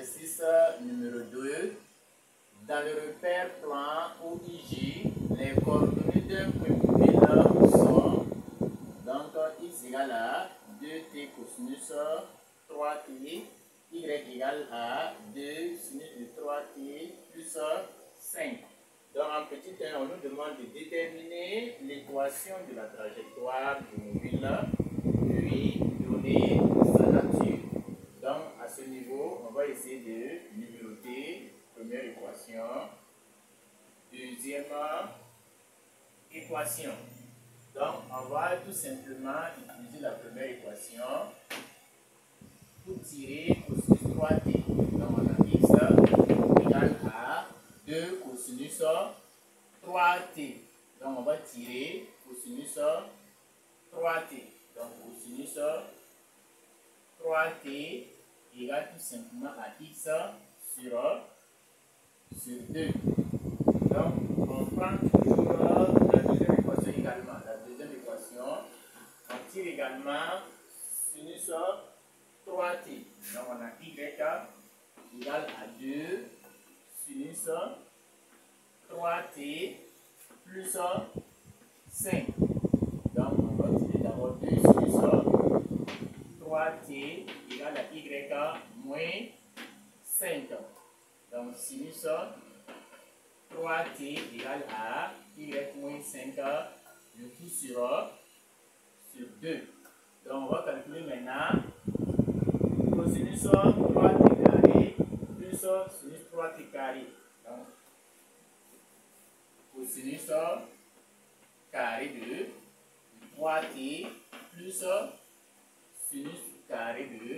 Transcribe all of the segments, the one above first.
Exercice numéro 2. Dans le repère plan OIJ, les coordonnées d'un point mobile sont donc x égale à 2t cosinus 3t, y égale à 2 sinus de 3t plus 5. Donc en petit 1, on nous demande de déterminer l'équation de la trajectoire du mobile, puis donner sa nature. Donc à ce niveau, on va essayer de numéroter. Première équation, deuxième équation. Donc on va tout simplement utiliser la première équation pour tirer cosinus 3t. Donc on a x égale à 2 cosinus 3t. Donc on va tirer cosinus 3t. Donc cosinus 3t égale tout simplement à x sur 2. Donc, on prend toujours la deuxième équation également. La deuxième équation, on tire également sinus 3t. Donc, on a y égale à 2 sinus 3t plus 5. Donc, on va tirer d'abord 2 sinus 3t égale à y moins 5. Donc, sinus 3t égale à y moins 5, le tout sur 2. Donc, on va calculer maintenant cosinus 3t carré plus sinus 3t carré. Donc, cosinus carré de 3t plus sinus carré de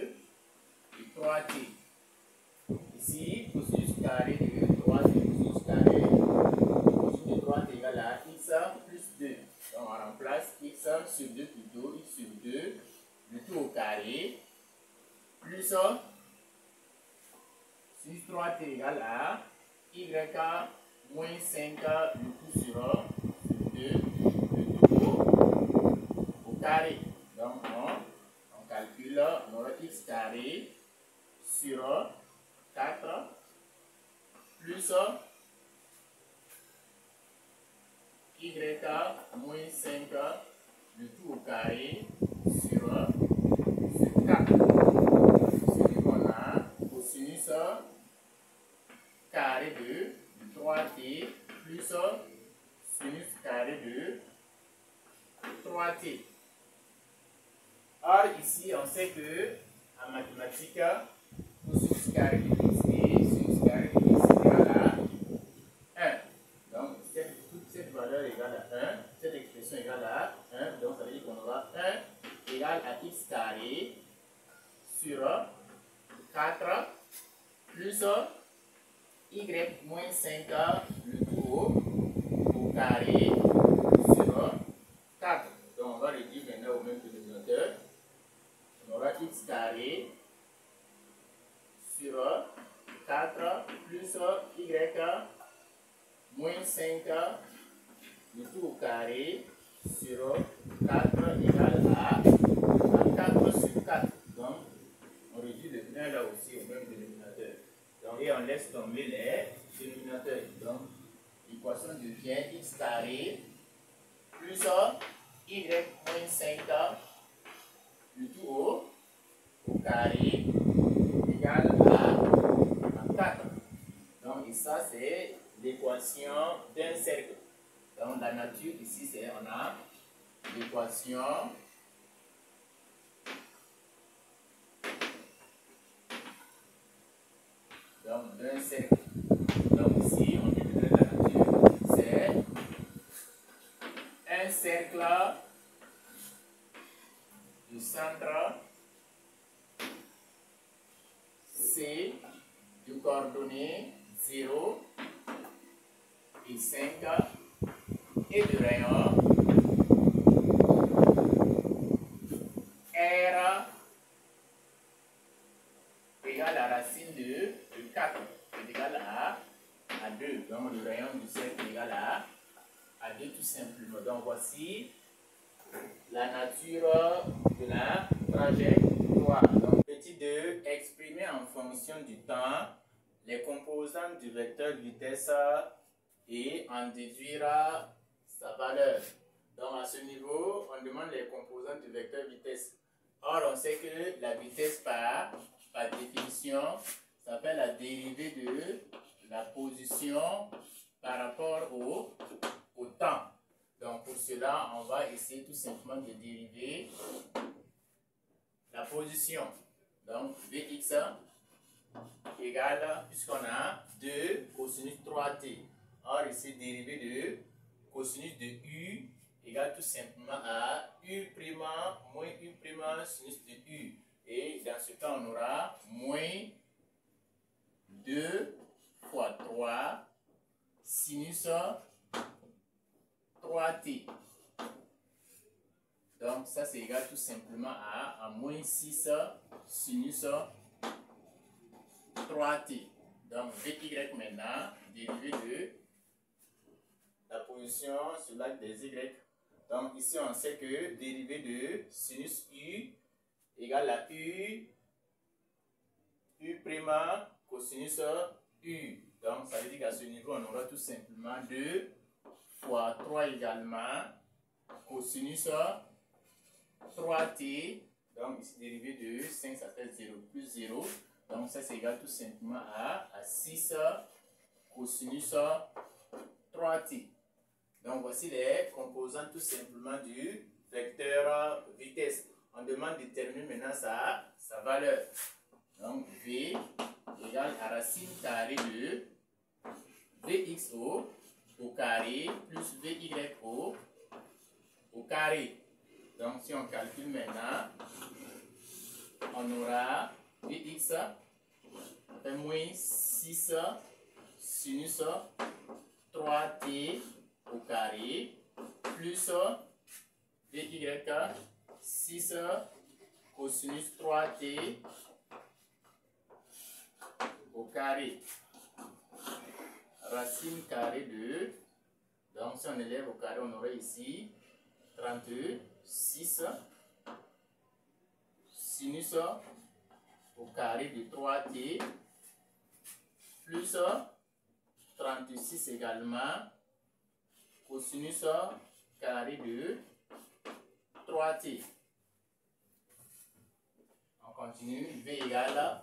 3t. Ici, cosinus carré de 3t, cosinus carré, cosinus de 3t égale à x plus 2. Donc, on remplace x sur 2 plutôt, x sur 2, le tout au carré, plus sinus 3t égale à y moins 5, le tout sur 2, le tout au carré. Donc, on calcule, on aura x carré sur 4 plus y moins 5, le tout au carré sur 4. Ici, on a cosinus carré de 3t plus sinus carré de 3t. Or, ici, on sait que en mathématiques, cosinus carré de x et sinus carré de x égale à 1. Donc, toute cette valeur égale à 1, cette expression égale à 1, donc ça veut dire qu'on aura 1 égale à x carré sur 4 plus y moins 5, le tout au carré sur 4. Donc, on va réduire maintenant au même dénominateur. On aura x carré sur 4 plus y moins 5, le tout au carré sur 4 égale à 4 sur 4. Donc, on réduit le 1 là aussi au même dénominateur. Donc, et on laisse tomber les dénominateurs. Donc, l'équation devient x carré plus y moins 5, le tout au carré égale à 4. Donc, et ça, c'est l'équation d'un cercle. Donc, la nature, ici, c'est on a l'équation d'un cercle. Donc, ici, on dit que la nature, c'est un cercle du centre C de coordonnées 0 et 5 et de rayon R égale à racine de 4 est égal à 2. Donc le rayon du cercle est égal à 2 tout simplement. Donc voici la nature de la trajectoire. Donc petit Petit 2, exprimer en fonction du temps les composantes du vecteur vitesse et en déduire sa valeur. Donc à ce niveau, on demande les composantes du vecteur vitesse. Or, on sait que la vitesse par définition s'appelle la dérivée de la position par rapport au temps. Donc pour cela, on va essayer tout simplement de dériver la position. Donc Vx égale, puisqu'on a 2 cosinus 3t. Or ici, dérivé de cosinus de u égale tout simplement à u' moins u' sinus de u. Et dans ce cas, on aura moins 2 fois 3 sinus 3t. Donc ça, c'est égal tout simplement à moins 6 sinus 3t. Donc Vy maintenant, dérivé de la position sur l'axe des y. Donc ici, on sait que dérivé de sinus u égale à u' cosinus u. Donc ça veut dire qu'à ce niveau, on aura tout simplement 2 fois 3 également cosinus 3t. Donc ici, dérivé de 5, ça fait 0 plus 0. Donc ça, c'est égal tout simplement à 6 cosinus 3t. Donc voici les composantes tout simplement du vecteur vitesse. On demande de déterminer maintenant sa valeur. Donc V égale à racine carrée de Vxo au carré plus Vyo au carré. Donc si on calcule maintenant, on aura Vx fait moins 6 sinus 3t au carré plus Vy 6 cosinus 3t au carré. Racine carrée de, donc si on élève au carré, on aurait ici 36 sinus au carré de 3t plus 36 également cosinus carré de 3t. On continue, V égale,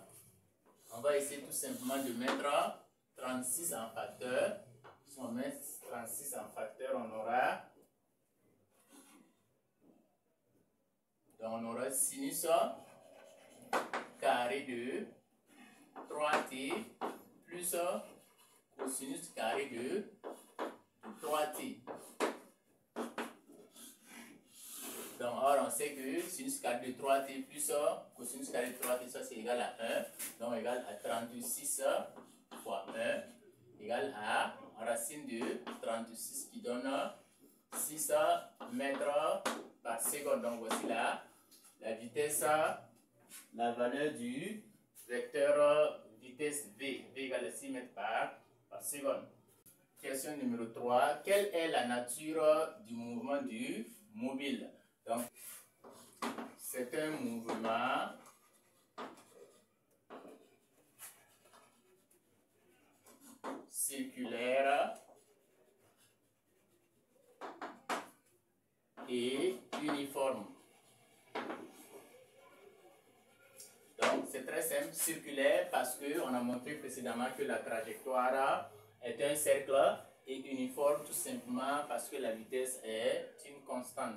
on va essayer tout simplement de mettre 36 en facteur. Si on met 36 en facteur, on aura, donc on aura sinus carré de 3t plus cosinus carré de 3t. Donc, or, on sait que sinus carré de 3t plus cosinus carré de 3t, ça c'est égal à 1. Donc, égal à 36 fois 1 égale à racine de 36 qui donne 6 mètres par seconde. Donc, voici la vitesse, la valeur du vecteur vitesse V. V égale à 6 mètres par seconde. Question numéro 3. Quelle est la nature du mouvement du mobile? Donc, c'est un mouvement circulaire et uniforme. Donc, c'est très simple, circulaire, parce qu'on a montré précédemment que la trajectoire est un cercle, et uniforme tout simplement parce que la vitesse est une constante.